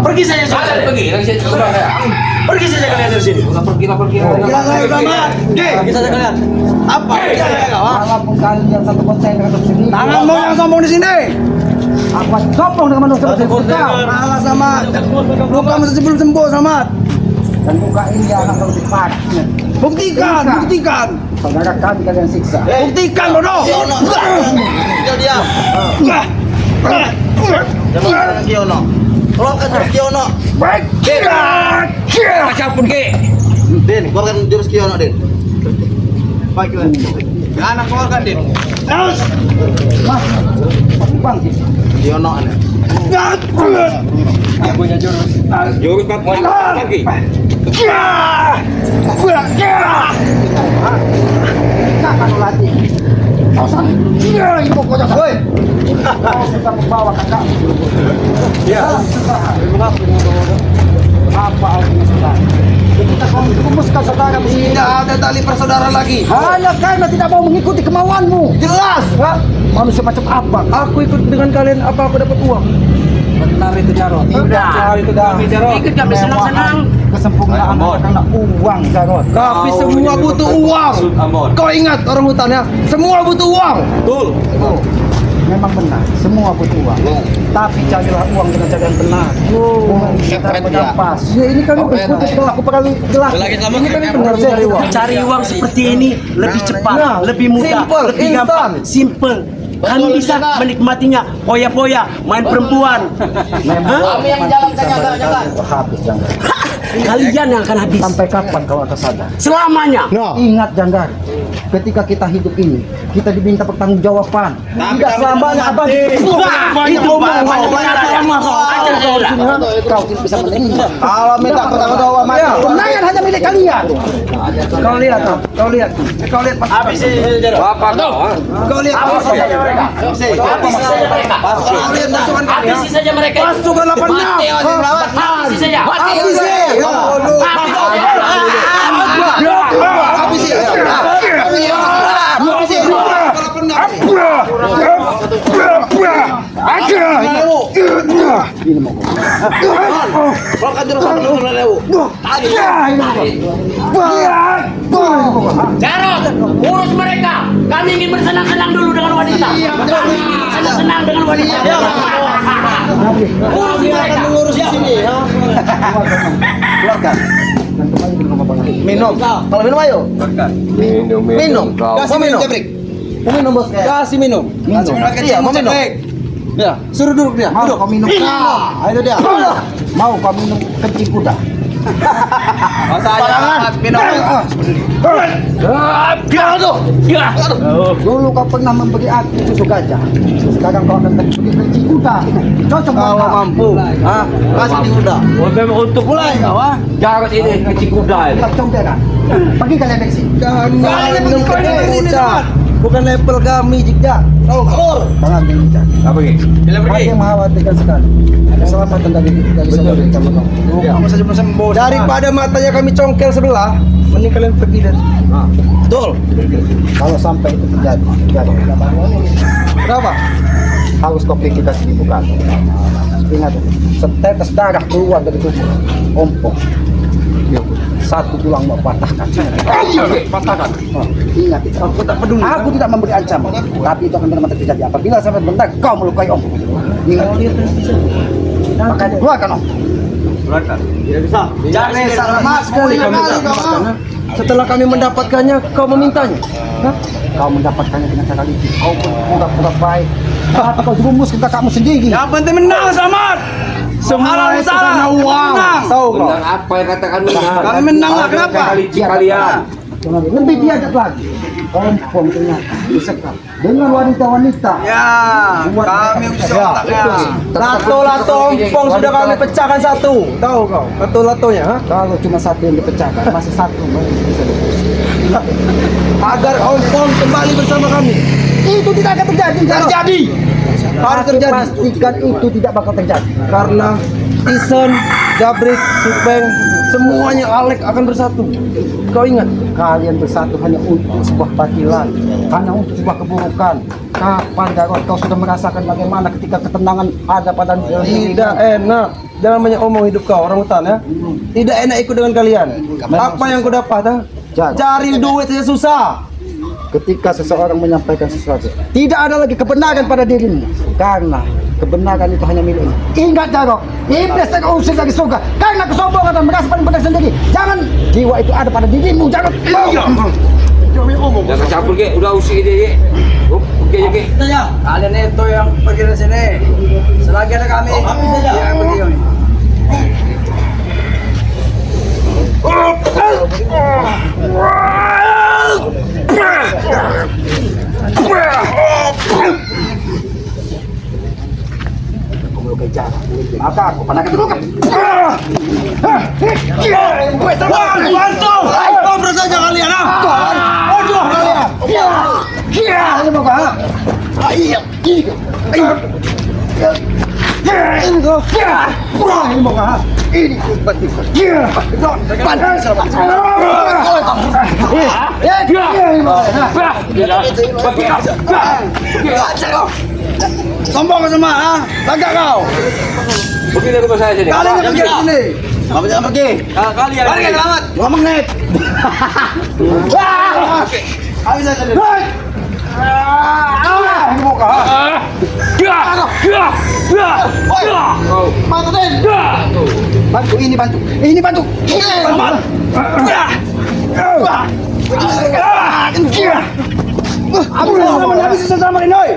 Pergi saja saudara. Pergi, lagi saya coba ya. Pergi saja kalian dari sini. Pergi. Pergi saja kalian. Apa? Walaupun kalian satu kontainer ke sini. Tanganmu yang sombong di sini. Apa sombong dengan manusia kita? Malah Samad. Luka masih belum sembuh Samad. Dan buka ini anak kalau cepat. Buktikan. Saudara kami kalian siksa. Buktikan Dono. Diam. Jangan Kiono. Keluarkan jurus Kiono. Baik. Siapapun ke. Din, keluarkan jurus Kiono, Din. Baiklah. Anak keluarkan Din. Mas, bang. Kiono ini. Jurus Pak lagi. Kapan latih? Kau sana. Ini pokoknya. Woi. Kau sudah membawa kakak. Ya. Apa artinya saudara? Kita kau rumuskan saudara begini. Tidak ada tali persaudaraan lagi. Hanya karena tidak mau mengikuti kemauanmu. Jelas. Hah? Manusia macam apa? Aku ikut dengan kalian apa aku dapat uang? Benar itu Jarot. Tidak. Itu dah. Ikut kami senang-senang. Kesempurnaan karena uang Jarot. Tapi semua butuh uang. Kau ingat orang hutan ya? Semua butuh uang. Betul. Oh, memang benar, semua butuh uang. Tapi carilah uang dengan cara yang benar. Kepret Kita dia. pas. Ya ini kan aku perlu jelas. Ini kan benar cari uang. Cari uang seperti ini lebih cepat, lebih mudah, Simple, lebih gampang, simple. Kami bisa menikmatinya, poya-poya, main perempuan. Kami yang jalan jangan. Habis jangan. Kalian yang akan habis Sampai kapan kau akan sadar? selamanya. Ingat Janggar, ketika kita hidup ini, kita diminta pertanggungjawaban. Tidak selamanya abadi. Itu Kau tidak bisa menerima. Kalau minta pertanggungjawaban mati. Kemenangan hanya milik kalian. Kau lihat, kau lihat. Kau lihat pas. Habis Bapak kau. Kau lihat pas. Habisi saja mereka. Pasukan 86. Habisi saja. Habisi. Jarot, urus mereka. Kami ingin bersenang-senang dulu dengan wanita. Senang-senang dengan wanita. Urus mereka. Mengurus di sini. Keluarkan. Dan kembali ke rumah Bang Ali. Minum. Kalau minum ayo. Minum. Kasih minum. Mau minum bos. Kasih minum. Iya, mau minum. Ya, suruh duduk dia. Mau kau minum? Ayo dia. Mau kau minum kencing kuda? Parangan. Minum. Dulu kau pernah memberi aku susu gajah. Sekarang kau akan beri kencing kuda. Cocok Kalau buat kau. mampu. Kasih di kuda. Untuk mulai kau ah. Jarot ini kecil kuda ini. Tetap comberan. Pergi kalian dari sini. Kalian pergi kau dari sini, Samad. Bukan level kami jika. Tahu kau. Jangan bincang. Apa ini? Apa yang mengkhawatirkan sekali? Keselamatan dari saudara kamu. Kamu saja belum sembuh. Daripada matanya kami congkel sebelah, mending kalian pergi dari sini. Betul. Kalau sampai itu terjadi, Kenapa? harus kau pikirkan seribu kali. Ingat, setetes darah keluar dari tubuh, ompong. Satu tulang mau patahkan. Patahkan. Ingat itu. Aku tak peduli. Aku tidak memberi ancaman, tapi itu akan benar-benar terjadi apabila sampai benar kau melukai om. Ingat. Makanya keluarkan om. Jangan salah sekali kau minta. Setelah kami mendapatkannya, kau memintanya. Hah? Kau mendapatkannya dengan cara licik. Kau pun pura-pura baik. Tapi kau jerumus ke kakakmu sendiri. Yang penting menang, Samad. Semua itu karena uang. Tahu kau? Benar apa yang katakan benar? Kami menang lah, kenapa? Kalian. Lebih biadab lagi. Ompong ternyata disekap dengan wanita-wanita. Ya, kami usah otaknya. Lato-lato ompong sudah kami pecahkan satu. Tahu kau? Lato-latonya, ha? Kalau cuma satu yang dipecahkan, masih satu masih bisa diurus. Agar ompong kembali bersama kami. Itu tidak akan terjadi. Jarod. Terjadi. Harus terjadi. Pastikan itu tidak bakal terjadi. Karena Ison, Jabrik, Supeng, Semuanya Alek akan bersatu. Kau ingat? Kalian bersatu hanya untuk sebuah batilan, hanya untuk sebuah keburukan. Kapan Jarod kau sudah merasakan bagaimana ketika ketenangan ada pada diri? Tidak enak. Jangan banyak omong hidup kau orang hutan ya. Tidak enak ikut dengan kalian. Apa yang kau dapat? Ha? Jarod, Cari duit saja susah. ketika seseorang menyampaikan sesuatu, tidak ada lagi kebenaran pada dirimu, karena kebenaran itu hanya milikmu. Ingat Jarod, iblis terusir dari surga karena kesombongan dan merasa paling benar sendiri. Jangan, jiwa itu ada pada dirimu, Jarod. Jangan campur ke, udah usik dia. Oke aja ke. Kalian itu yang pergi dari sini. Selagi ada kami. Yang pergi. Maka aku pernah ketemu kan? Bantu! Kau saja kalian. Aduh kalian. Ini mau kah? Iya. Ini kau. Ini mau kah? Ini bantu. Sombong semua, ha? Tagak kau. Pergi dari rumah saya sini. Kalian yang pergi dari sini. Apa jangan pergi? Kalian. Mari selamat. 2 menit. Habis saja. Ini mau kah? Bantu ini bantu. Ini bantu. Habis sama ini, oi.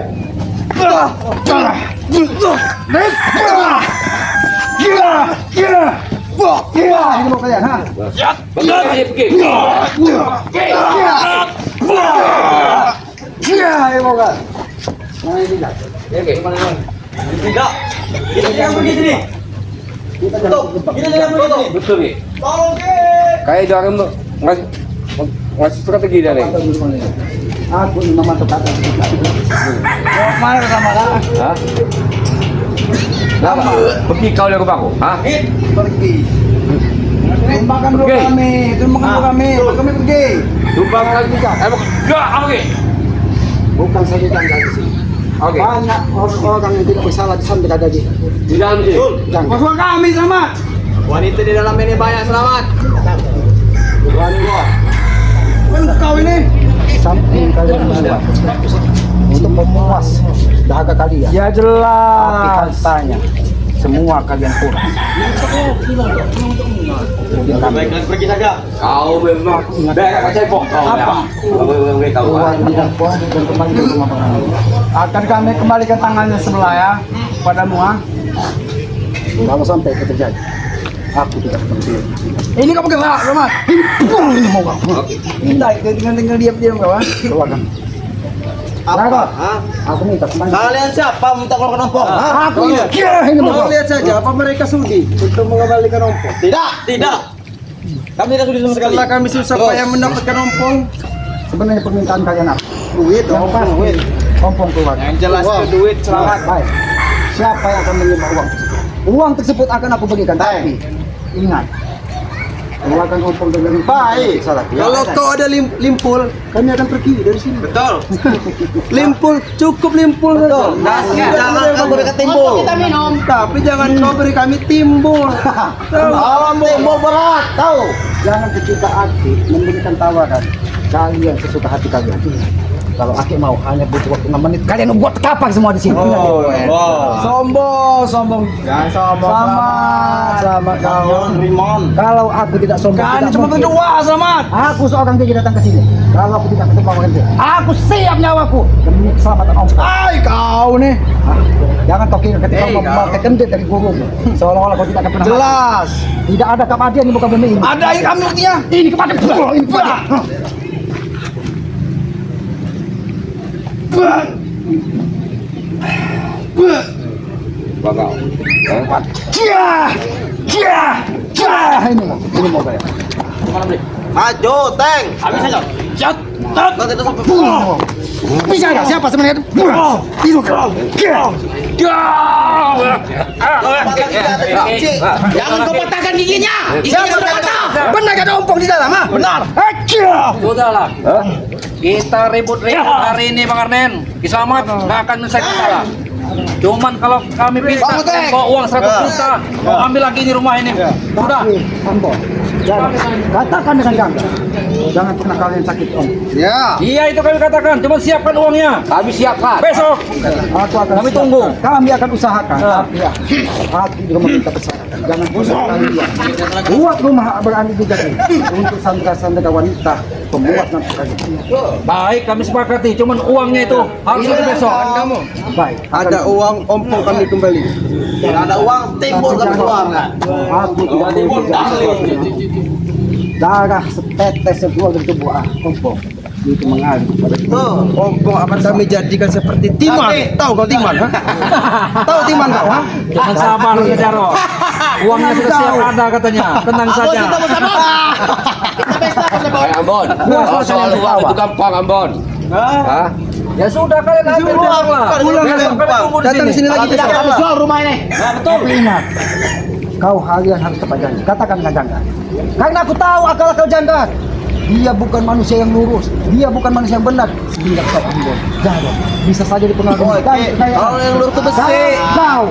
Ini mau kalian, ha? Pergi aja pergi. Ini mau kah? Nah, ini dah. Oke. Tidak. Kita yang pergi sini. Kita jangan pergi sini. Betul ni. Oke. Kayak jangan ngasih strategi dah ni. Aku ini memantau kata. Mana sama lah? Ha? Lama. Pergi kau dari rumahku. Ha? Pergi. Tumbangkan dulu Pergi. kami. Tumbangkan dulu kami. Kami pergi. Tumbangkan juga. Gak, oke. Bukan saja yang dari sini. Oke. Banyak orang yang tidak bersalah di sana berada di Di dalam sini. jangan. Masuk kami selamat. Wanita di dalam ini banyak selamat. Kau ini. Samping kalian berdua untuk memuas dahaga kalian. Ya Tapi jelas. hartanya semua kalian kuras. Pergi saja. Kau memang dah kat saya kau. Apa? Kau Keluar bidang puas dan kembali ke rumah penghulu. Akan kami kembalikan tangannya sebelah ya padamu, ha. Kalau sampai itu terjadi, aku tidak peduli. Ini kau bergerak, Rahmat. Ini mau kau. Tidak, tinggal diam-diam kau, ha. Keluarkan. Apa? Aku minta kembali. Kalian siapa minta kau ompong? Aku ini mau Kau kau. lihat saja apa mereka sudi untuk mengembalikan ompong. Tidak. Kami tidak sudi sama sekali. Setelah kami susah payah mendapatkan ompong, Sebenarnya permintaan kalian apa? duit, Yang pasti ompong keluar. Yang jelas itu duit selamat. Baik. Siapa yang akan menerima uang tersebut? Uang tersebut akan aku berikan, tapi ingat, keluarkan ompong dengan Baik. salah. Kalau kau ada limpul, kami akan pergi dari sini. Betul. Limpul, cukup limpul. Betul. Jangan kau berikan timbul. Kita minum. Tapi jangan kau beri kami timbul. Alam timbul berat, tahu? Jangan ketika Aki memberikan tawaran, kalian sesuka hati kalian. Kalau Aki mau hanya butuh waktu 6 menit, kalian buat kapal semua di sini. Sombong. Jangan sombong. Selamat kawan. Rimon. Kalau aku tidak sombong, Kan tidak cuma mungkin. berdua, selamat. Aku seorang diri datang ke sini. Kalau aku tidak ketemu orang dia, aku siap nyawaku demi keselamatan Om. Ay, kau nih. Hah? Jangan kau kira ketika mau memakai kendit dari gurumu, seolah-olah kau tidak akan pernah. Jelas. Tidak ada kepastian di muka bumi ini. Ada yang kami buktinya. Ini kepada ini kepada. Bakal. Ini mau bayar. Maju, Teng. Habis saja. Jat. Nanti itu sampai. Bisa ada siapa sebenarnya itu? Itu kau. Jangan kau patahkan giginya. Giginya sudah patah. Benar gak ada ompong di dalam, ha? Benar. Sudahlah. Kita ribut-ribut hari ini Bang Arnen. Kisamat nggak akan menyelesaikan masalah. Cuman kalau kami bisa bawa uang 100 juta, mau ambil lagi di rumah ini. Sudah. Ambo. Jangan. Katakan dengan gangga. Jangan pernah kalian sakit om. Ya. Iya itu kami katakan. Cuman siapkan uangnya. Kami siapkan. Besok. Aku akan Kami siapkan. tunggu. Kami akan usahakan. Tapi ya, aku juga meminta pesan. Jangan bosan kalian. Buat rumah berani juga ini untuk sandra-sandra wanita pembuat nanti kalian. Baik kami sepakati. Cuman uangnya itu harus ada besok. Kamu. Baik. Ada uang ompong kami kembali. Tidak ada uang, timbul kami keluarkan. Aku tidak boleh terjadi darah setetes sebuah dari tubuh ompong itu mengalir kepada kita. Ompong akan kami jadikan seperti Timan. Tahu kau Timan? Ha? Tahu Timan kau? Ha? Jangan sabar ya Jaro. Uangnya sudah siap ada katanya. Tenang saja. Ambon. Soal uang itu gampang Ambon. Hah? Ya sudah kalian ambil pulang lah. Pulang kalian. Datang sini lagi besok. Jual rumah ini. Tapi ingat, kau kalian harus tepat janji. Katakan dengan jangka. Karena aku tahu akal-akal jangka. Dia bukan manusia yang lurus. Dia bukan manusia yang benar. Sehingga kau ambil. Jangan. Bisa saja dipengaruhi. Kalau yang lurus itu besi. Kau.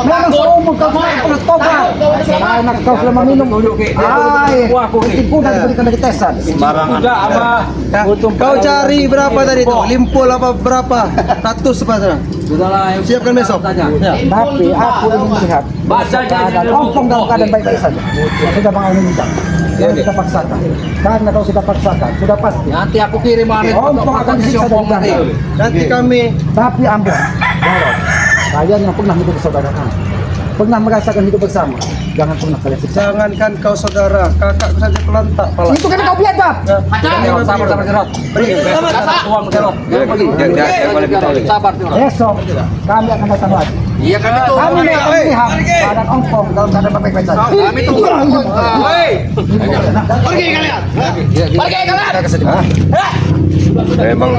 Memang seumur kau pernah tobat. Karena kau sudah meminum air. Tipu dan diberikan dari tesan. Sudah apa? Kau cari berapa tadi itu? Limpul apa berapa? Ratus apa? Sudahlah. Siapkan besok. Tapi aku ingin melihat Baca keadaan jadi ompong dalam keadaan baik-baik saja. Yang sudah Bang Alun minta. Jangan kita paksakan. Karena kau sudah paksakan, sudah pasti. Nanti aku kirim hari Ompong akan disiksa dari dalam. Nanti kami Tapi Ambon, Jarod, kalian yang pernah hidup bersaudaraan, pernah merasakan hidup bersama, jangan pernah kalian siksa. jangankan kau saudara, kakakku saja kelantak pala. Itu kan kau biadab. Jarot, sabar Jarot. Kasih uang Jarot. Sabar Jarot. Besok kami akan datang lagi. Iya kami tuh. Kami akan melihat keadaan ompong dalam keadaan baik-baik saja. Kami tunggu. Pergi kalian. Pergi kalian. Memang